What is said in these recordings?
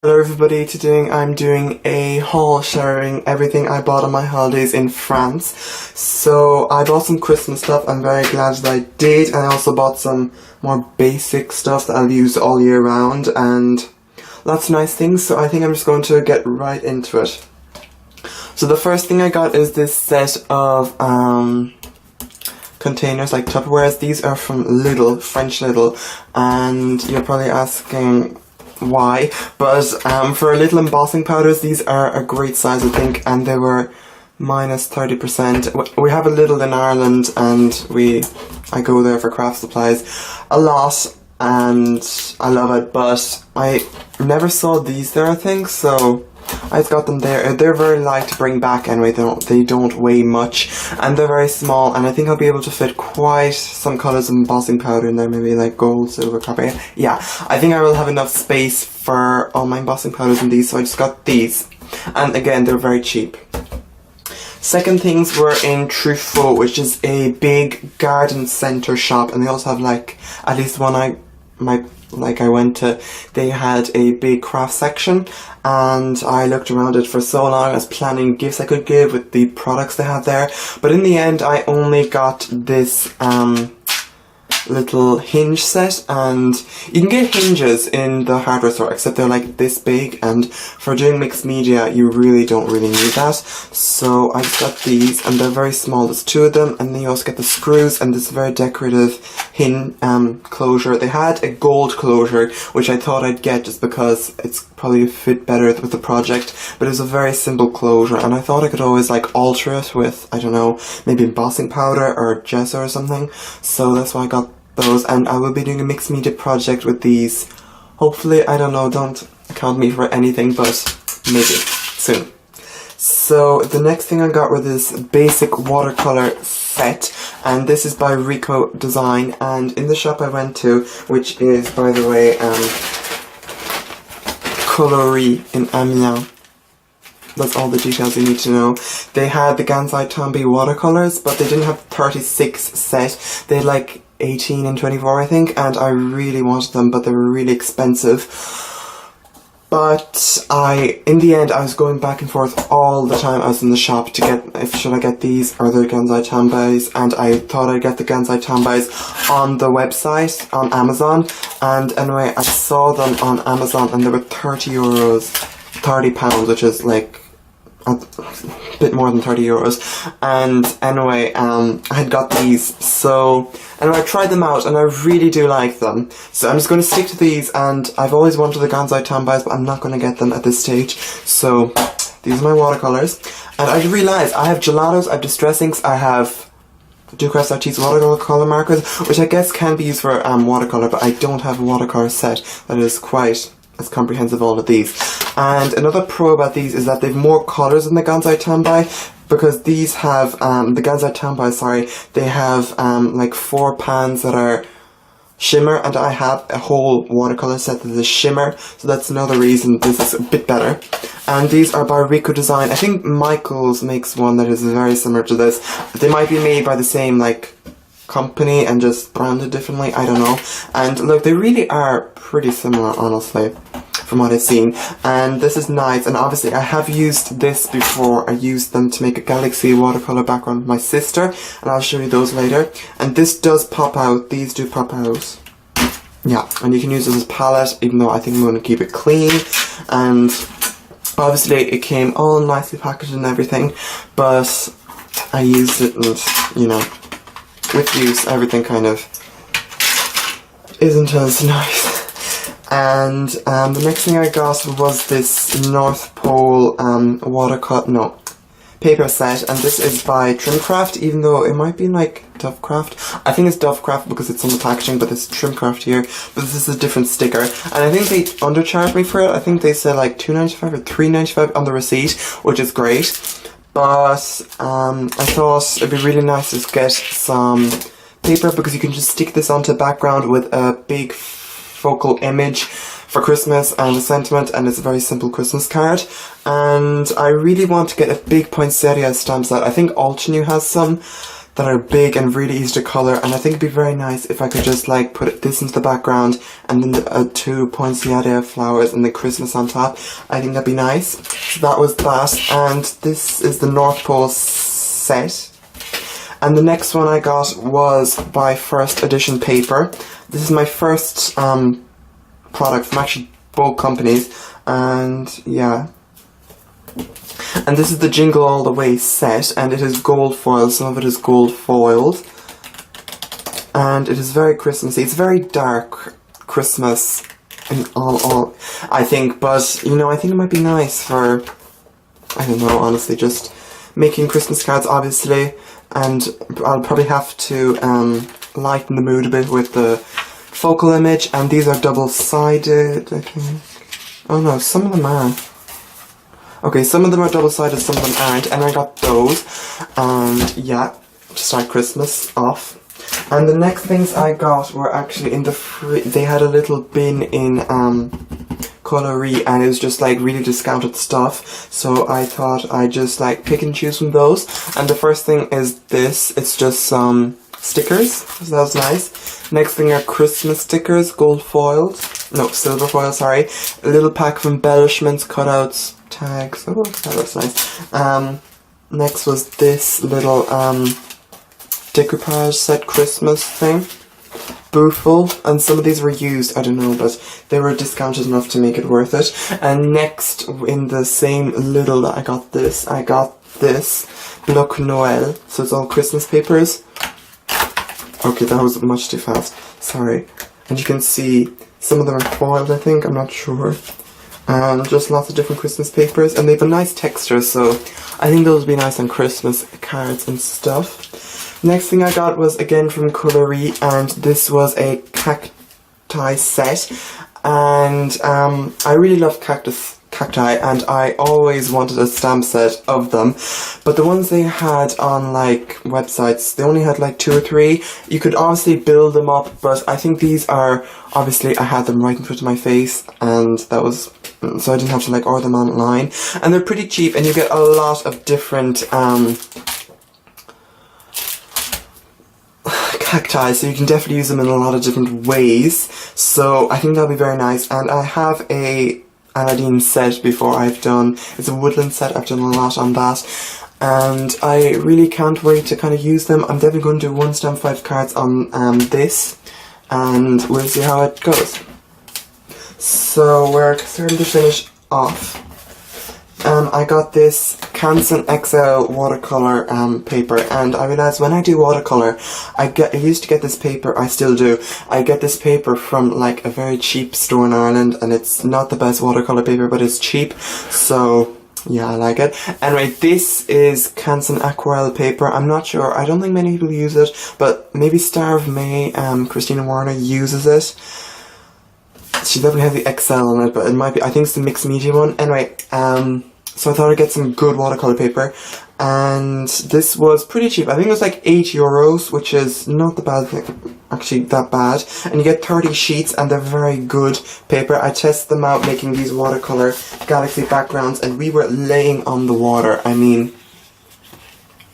Hello everybody, today I'm doing a haul sharing everything I bought on my holidays in France. So I bought some Christmas stuff, I'm very glad that I did, and I also bought some more basic stuff that I'll use all year round and lots of nice things, so I think I'm just going to get right into it. So the first thing I got is this set of containers like Tupperwares. These are from Lidl, French Lidl, and you're probably asking why, but for little embossing powders, these are a great size, I think, and they were minus 30%. We have a Lidl in Ireland, and I go there for craft supplies a lot, and I love it, but I never saw these there, I think, so I just got them there. They're very light to bring back anyway, they don't weigh much, and they're very small, and I think I'll be able to fit quite some colours of embossing powder in there, maybe like gold, silver, copper. Yeah, I think I will have enough space for all my embossing powders in these, so I just got these, and again, they're very cheap. Second things were in Truffaut, which is a big garden centre shop, and they also have like, at least one I went to, they had a big craft section, and I looked around it for so long. I was planning gifts I could give with the products they had there, but in the end I only got this little hinge set, and you can get hinges in the hardware store, except they're like this big, and for doing mixed media you really don't need that, so I just got these, and they're very small. There's two of them, and then you also get the screws and this very decorative closure. They had a gold closure, which I thought I'd get just because it's probably fit better with the project, but it was a very simple closure, and I thought I could always like alter it with, I don't know, maybe embossing powder or gesso or something, so that's why I got those, and I will be doing a mixed media project with these. Hopefully, I don't know, don't count me for anything, but maybe soon. So the next thing I got was this basic watercolor set, and this is by Rico Design, and in the shop I went to, which is, by the way, Coloris in Amiens. That's all the details you need to know. They had the Gansai Tombi watercolors, but they didn't have 36 set. They had like 18 and 24, I think, and I really wanted them, but they were really expensive. But in the end, I was going back and forth all the time. I was in the shop to get, should I get these or the Gansai Tombis, and I thought I'd get the Gansai Tombis on the website, on Amazon, and anyway, I saw them on Amazon, and they were €30, £30, which is like a bit more than €30, and anyway, I had got these, so anyway, I tried them out, and I really do like them, so I'm just going to stick to these, and I've always wanted the Gansai Tombis, but I'm not going to get them at this stage, so these are my watercolours, and I realised I have gelatos, I have distress inks, I have Ducrest Artiste watercolor markers, which I guess can be used for watercolour, but I don't have a watercolor set that is quite as comprehensive all of these. And another pro about these is that they've more colours than the Gansai Tombi, because these have, the Gansai Tombi, sorry, they have like 4 pans that are shimmer, and I have a whole watercolour set that is shimmer, so that's another reason this is a bit better. And these are by Rico Design. I think Michaels makes one that is very similar to this. They might be made by the same like company and just branded differently, I don't know. And look, they really are pretty similar, honestly, from what I've seen. And this is nice, and obviously I have used this before. I used them to make a galaxy watercolour background with my sister, and I'll show you those later. And this does pop out, these do pop out. Yeah, and you can use this as palette, even though I think I'm going to keep it clean. And obviously it came all nicely packaged and everything, but I used it, and you know, with use, everything kind of isn't as nice. And the next thing I got was this North Pole paper set, and this is by Trimcraft, even though it might be like Dovecraft. I think it's Dovecraft because it's on the packaging, but it's Trimcraft here, but this is a different sticker, and I think they undercharged me for it. I think they said like $2.95 or $3.95 on the receipt, which is great. But I thought it'd be really nice to get some paper, because you can just stick this onto the background with a big focal image for Christmas and a sentiment, and it's a very simple Christmas card. And I really want to get a big poinsettia stamp set. I think Altenew has some. that are big and really easy to colour, and I think it'd be very nice if I could just like put this into the background and then the 2 poinsettia flowers and the Christmas on top. I think that'd be nice. So that was that, and this is the North Pole set. And the next one I got was by First Edition Paper. This is my first product from actually both companies, and yeah. And this is the Jingle All the Way set, and it is gold foil. Some of it is gold foiled, and it is very Christmassy. It's very dark Christmas in all I think, but you know, I think it might be nice for, I don't know, honestly, just making Christmas cards, obviously. And I'll probably have to lighten the mood a bit with the focal image, and these are double-sided, I think. Oh no, some of them are. Okay, some of them are double-sided, some of them aren't, and I got those, and yeah, to start Christmas off. And the next things I got were actually in the they had a little bin in Colorie, and it was just like really discounted stuff, so I thought I'd just like pick and choose from those. And the first thing is this, it's just some stickers, so that was nice. Next thing are Christmas stickers, gold foiled, no, silver foil, sorry. A little pack of embellishments, cutouts, tags, oh, that looks nice. Next was this little decoupage set Christmas thing, Booful, and some of these were used, I don't know, but they were discounted enough to make it worth it. And next, in the same little that I got this Bloc Noël, so it's all Christmas papers. Okay, that was much too fast, sorry. And you can see some of them are foiled, I think, I'm not sure. And just lots of different Christmas papers, and they have a nice texture, so I think those would be nice on Christmas cards and stuff. Next thing I got was again from Colorie, and this was a cacti set, and I really love cacti, and I always wanted a stamp set of them, but the ones they had on like websites, they only had like 2 or 3. You could obviously build them up, but I think these are, obviously I had them right in front of my face, and that was, so I didn't have to like order them online, and they're pretty cheap, and you get a lot of different cacti, so you can definitely use them in a lot of different ways, so I think that'll be very nice. And I have a Aladdin set before I've done, it's a woodland set, I've done a lot on that, and I really can't wait to kind of use them. I'm definitely going to do 1 stamp 5 cards on this, and we'll see how it goes. So we're starting to finish off. I got this Canson XL watercolor paper, and I realised when I do watercolor, I used to get this paper, I still do, I get this paper from like a very cheap store in Ireland, and it's not the best watercolor paper, but it's cheap, so yeah, I like it. Anyway, this is Canson Aquarelle paper. I'm not sure, I don't think many people use it, but maybe Star of May, Christina Warner uses it. She definitely has the XL on it, but it might be, I think it's the mixed media one. Anyway, so I thought I'd get some good watercolor paper, and this was pretty cheap. I think it was like €8, which is not the bad thing, actually that bad. And you get 30 sheets, and they're very good paper. I tested them out making these watercolor galaxy backgrounds, and we were laying on the water. I mean,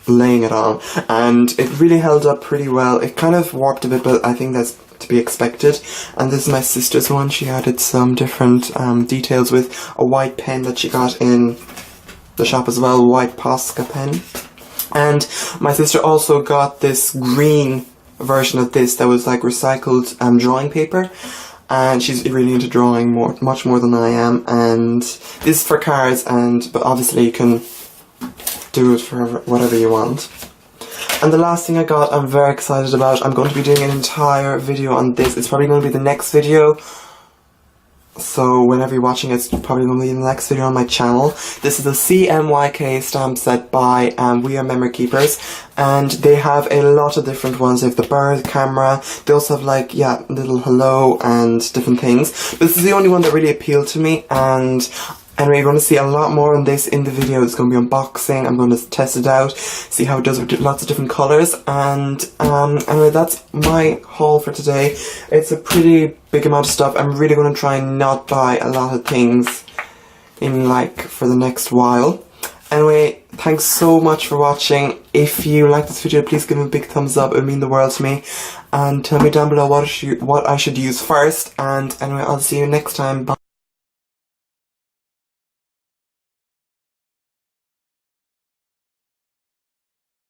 laying it on, and it really held up pretty well. It kind of warped a bit, but I think that's to be expected. And this is my sister's one. She added some different details with a white pen that she got in the shop as well, white Posca pen. And my sister also got this green version of this that was like recycled drawing paper, and she's really into drawing much more than I am, and this is for cards, but obviously you can do it for whatever you want. And the last thing I got, I'm very excited about. I'm going to be doing an entire video on this. It's probably going to be the next video, so whenever you're watching it, it's probably going to be the next video on my channel. This is the CMYK Stamp set by We Are Memory Keepers, and they have a lot of different ones. They have the bird camera, they also have like, yeah, little hello and different things. But this is the only one that really appealed to me, and anyway, you're going to see a lot more on this in the video. It's going to be unboxing, I'm going to test it out, see how it does with lots of different colours, and anyway, that's my haul for today. It's a pretty big amount of stuff. I'm really going to try and not buy a lot of things in like for the next while. Anyway, thanks so much for watching. If you like this video, please give me a big thumbs up. It would mean the world to me. And tell me down below what I should use first. And anyway, I'll see you next time. Bye.